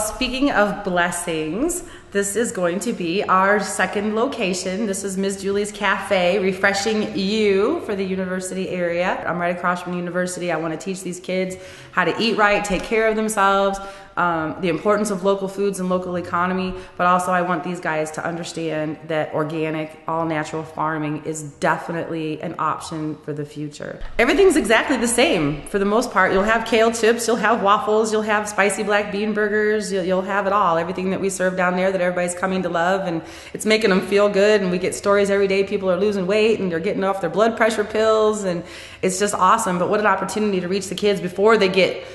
speaking of blessings, this is going to be our second location. This is Ms. Julie's Cafe, Refreshing You for the university area. I'm right across from the university. I want to teach these kids how to eat right, take care of themselves, the importance of local foods and local economy, but also I want these guys to understand that organic, all-natural farming is definitely an option for the future. Everything's exactly the same for the most part. You'll have kale chips, you'll have waffles, you'll have spicy black bean burgers, you'll have it all. Everything that we serve down there that everybody's coming to love, and it's making them feel good, and we get stories every day. People are losing weight and they're getting off their blood pressure pills, and it's just awesome. But what an opportunity to reach the kids before they get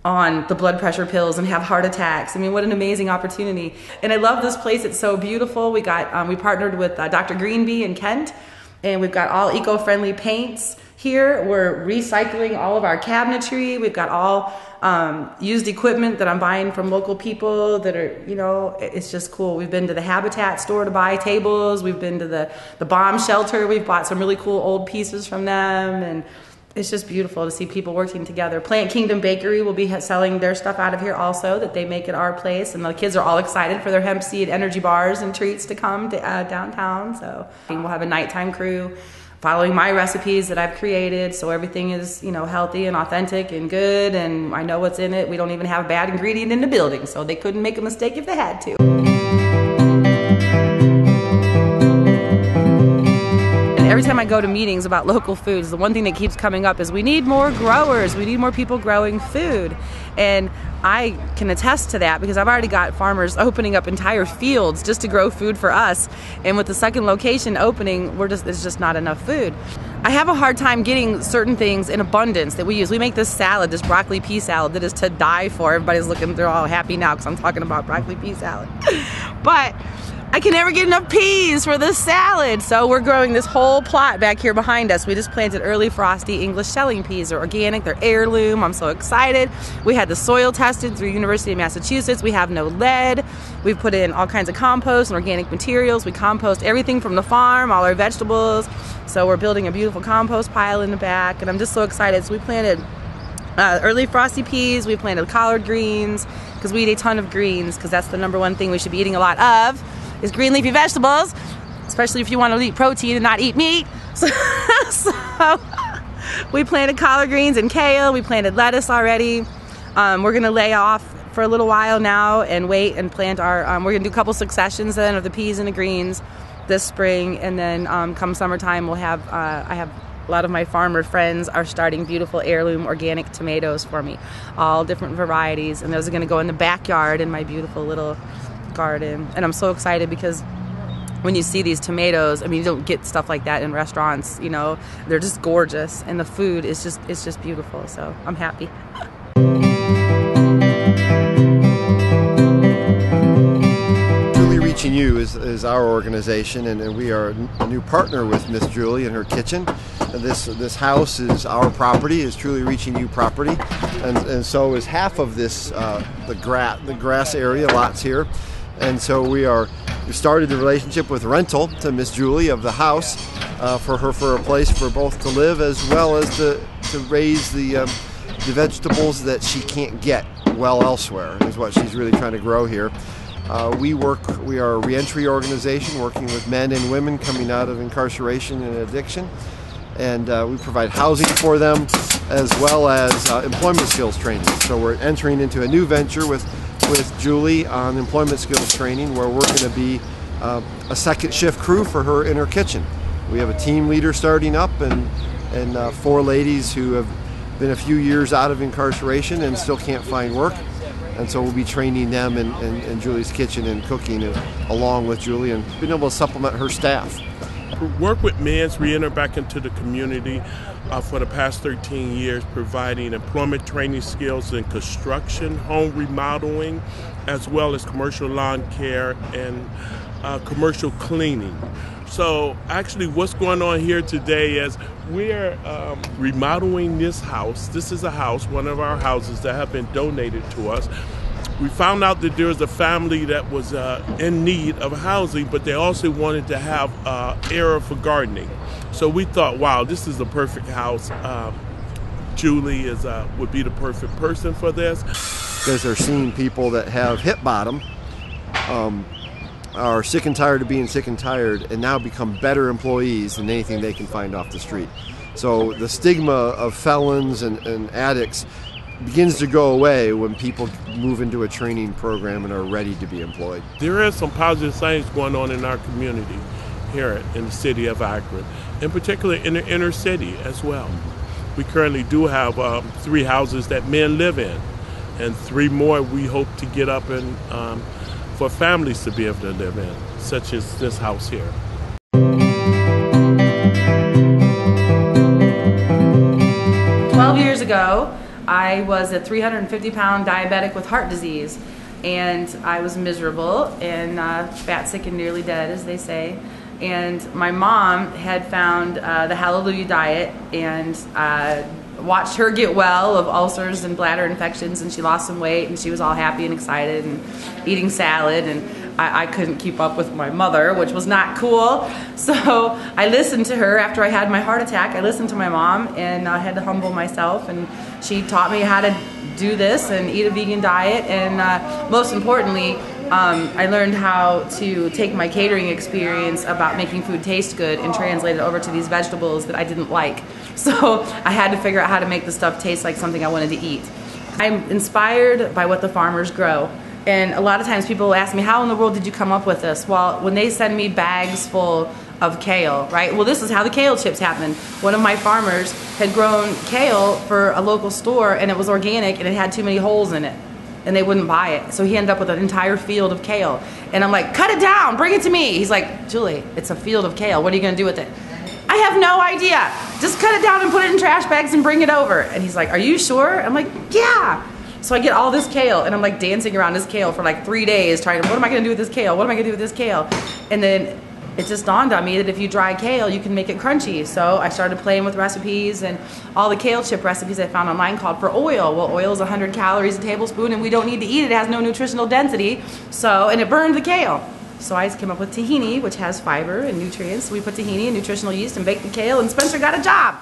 on the blood pressure pills and have heart attacks. I mean, what an amazing opportunity. And I love this place. It's so beautiful. We partnered with Dr. Greenbee in Kent, and we've got all eco-friendly paints here. We're recycling all of our cabinetry. We've got all used equipment that I'm buying from local people that are, you know, it's just cool. We've been to the Habitat store to buy tables. We've been to the bomb shelter. We've bought some really cool old pieces from them, and it's just beautiful to see people working together. Plant Kingdom Bakery will be selling their stuff out of here also that they make at our place, and the kids are all excited for their hemp seed energy bars and treats to come to downtown. So we'll have a nighttime crew following my recipes that I've created, so everything is, you know, healthy and authentic and good, and I know what's in it. We don't even have a bad ingredient in the building, so they couldn't make a mistake if they had to. Every time I go to meetings about local foods, the one thing that keeps coming up is we need more growers, we need more people growing food. And I can attest to that because I've already got farmers opening up entire fields just to grow food for us. And with the second location opening, there's just not enough food. I have a hard time getting certain things in abundance that we use. We make this salad, this broccoli pea salad that is to die for. Everybody's looking, they're all happy now because I'm talking about broccoli pea salad. But I can never get enough peas for this salad, so we're growing this whole plot back here behind us. We just planted early frosty English shelling peas. They're organic, they're heirloom. I'm so excited. We had the soil tested through University of Massachusetts. We have no lead. We've put in all kinds of compost and organic materials. We compost everything from the farm, all our vegetables. So we're building a beautiful compost pile in the back, and I'm just so excited. So we planted early frosty peas. We planted collard greens because we eat a ton of greens because that's the #1 thing we should be eating a lot of. Is green leafy vegetables, especially if you want to eat protein and not eat meat. So we planted collard greens and kale. We planted lettuce already. We're going to lay off for a little while now and wait and plant our, we're going to do a couple successions then of the peas and the greens this spring. And then come summertime, we'll have, I have a lot of my farmer friends are starting beautiful heirloom organic tomatoes for me, all different varieties. And those are going to go in the backyard in my beautiful little garden. And I'm so excited because when you see these tomatoes, I mean, you don't get stuff like that in restaurants, you know, they're just gorgeous, and the food is just, it's just beautiful. So I'm happy. Truly Reaching You is our organization, and we are a new partner with Miss Julie and her kitchen. And this house is our property, is Truly Reaching You property, and so is half of this the grass area lots here. And so we started the relationship with rental to Miss Julie of the house for a place for both to live as well as to raise the vegetables that she can't get well elsewhere, is what she's really trying to grow here. We are a reentry organization working with men and women coming out of incarceration and addiction, and we provide housing for them as well as employment skills training. So we're entering into a new venture with Julie on employment skills training, where we're going to be a second shift crew for her in her kitchen. We have a team leader starting up and 4 ladies who have been a few years out of incarceration and still can't find work. And so we'll be training them in Julie's kitchen and cooking along with Julie, and being able to supplement her staff. Work with men's re-enter back into the community for the past 13 years, providing employment training skills in construction, home remodeling, as well as commercial lawn care and commercial cleaning. So actually what's going on here today is we're remodeling this house. This is a house, one of our houses that have been donated to us. We found out that there was a family that was in need of housing, but they also wanted to have area for gardening. So we thought, wow, this is the perfect house. Julie would be the perfect person for this. because they're seeing people that have hit bottom, are sick and tired of being sick and tired, and now become better employees than anything they can find off the street. So the stigma of felons and addicts begins to go away when people move into a training program and are ready to be employed. There is some positive things going on in our community here in the city of Akron, in particular in the inner city as well. We currently do have 3 houses that men live in, and 3 more we hope to get up and for families to be able to live in, such as this house here. 12 years ago, I was a 350-pound diabetic with heart disease, and I was miserable and fat, sick, and nearly dead, as they say. And my mom had found the Hallelujah Diet and watched her get well of ulcers and bladder infections, and she lost some weight, and she was all happy and excited and eating salad, and I couldn't keep up with my mother, which was not cool. So I listened to her after I had my heart attack. I listened to my mom, and I had to humble myself, and she taught me how to do this and eat a vegan diet, and most importantly, I learned how to take my catering experience about making food taste good and translate it over to these vegetables that I didn't like. So I had to figure out how to make the stuff taste like something I wanted to eat. I'm inspired by what the farmers grow. And a lot of times people ask me, how in the world did you come up with this? Well, when they send me bags full of kale, right? Well, this is how the kale chips happen. One of my farmers had grown kale for a local store, and it was organic, and it had too many holes in it, and they wouldn't buy it. So he ended up with an entire field of kale. And I'm like, cut it down, bring it to me. He's like, Julie, it's a field of kale. What are you gonna do with it? I have no idea. Just cut it down and put it in trash bags and bring it over. And he's like, are you sure? I'm like, yeah. So I get all this kale, and I'm like dancing around this kale for like 3 days trying to, what am I gonna do with this kale? What am I gonna do with this kale? And then it just dawned on me that if you dry kale, you can make it crunchy. So I started playing with recipes, and all the kale chip recipes I found online called for oil. Well, oil is 100 calories a tablespoon, and we don't need to eat it. It has no nutritional density. So, and it burned the kale. So I came up with tahini, which has fiber and nutrients. We put tahini and nutritional yeast and baked the kale, and Spencer got a job.